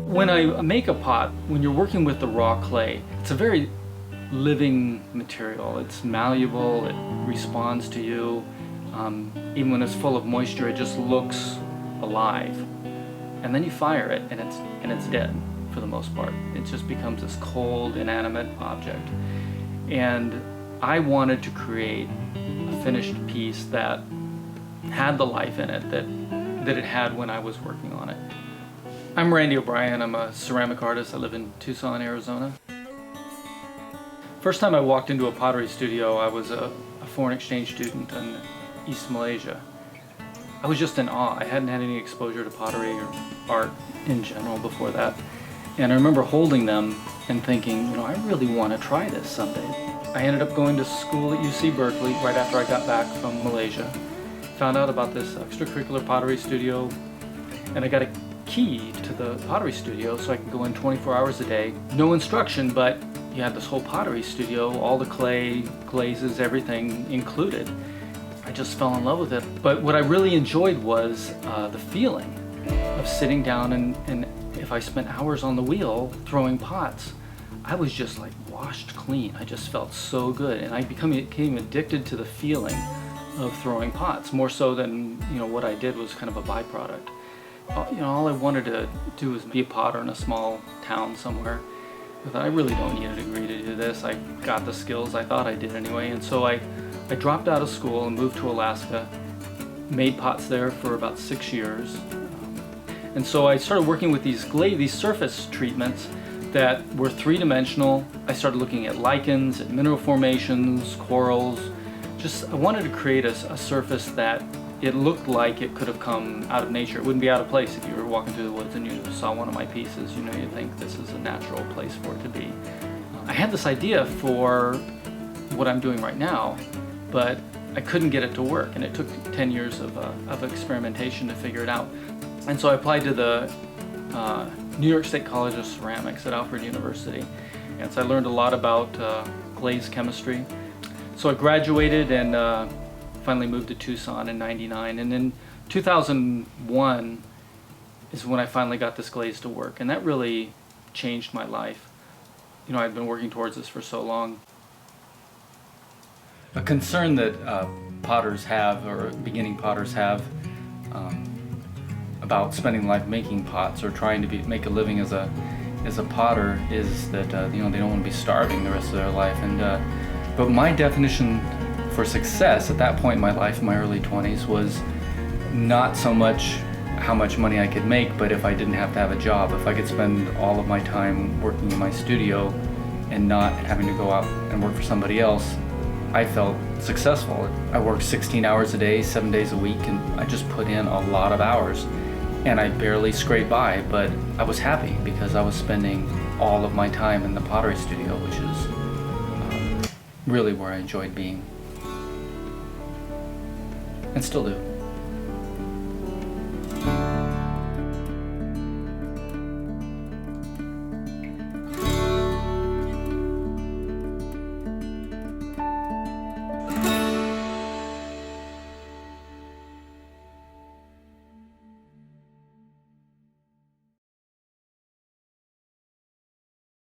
When I make a pot, when you're working with the raw clay, it's a very living material. It's malleable, it responds to you. Even when it's full of moisture, it just looks alive. And then you fire it and it's dead for the most part. It just becomes this cold, inanimate object. And I wanted to create a finished piece that had the life in it that it had when I was working on it. I'm Randy O'Brien. I'm a ceramic artist. I live in Tucson, Arizona. First time I walked into a pottery studio, I was a foreign exchange student in East Malaysia. I was just in awe. I hadn't had any exposure to pottery or art in general before that. And I remember holding them and thinking, I really want to try this someday. I ended up going to school at UC Berkeley right after I got back from Malaysia. Found out about this extracurricular pottery studio, and I got a key to the pottery studio so I could go in 24 hours a day. No instruction, but you had this whole pottery studio, all the clay, glazes, everything included. I just fell in love with it. But what I really enjoyed was the feeling of sitting down and if I spent hours on the wheel throwing pots, I was just like washed clean. I just felt so good, and I became addicted to the feeling of throwing pots, more so than what I did was kind of a byproduct. All I wanted to do was be a potter in a small town somewhere. I thought, I really don't need a degree to do this. I got the skills, I thought I did anyway, and so I dropped out of school and moved to Alaska, made pots there for about 6 years. And so I started working with these surface treatments that were three-dimensional. I started looking at lichens, at mineral formations, corals. I wanted to create a surface that it looked like it could have come out of nature. It wouldn't be out of place if you were walking through the woods and you saw one of my pieces. You'd think this is a natural place for it to be. I had this idea for what I'm doing right now, but I couldn't get it to work, and it took 10 years of experimentation to figure it out. And so I applied to the New York State College of Ceramics at Alfred University, and so I learned a lot about glaze chemistry. So I graduated and finally moved to Tucson in '99, and in 2001 is when I finally got this glaze to work, and that really changed my life. I'd been working towards this for so long. A concern that potters have, or beginning potters have, about spending life making pots or trying to make a living as a potter is that they don't want to be starving the rest of their life. But my definition for success at that point in my life, in my early 20s, was not so much how much money I could make, but if I didn't have to have a job, if I could spend all of my time working in my studio and not having to go out and work for somebody else, I felt successful. I worked 16 hours a day, 7 days a week, and I just put in a lot of hours. And I barely scraped by, but I was happy because I was spending all of my time in the pottery studio, which is really where I enjoyed being. And still do.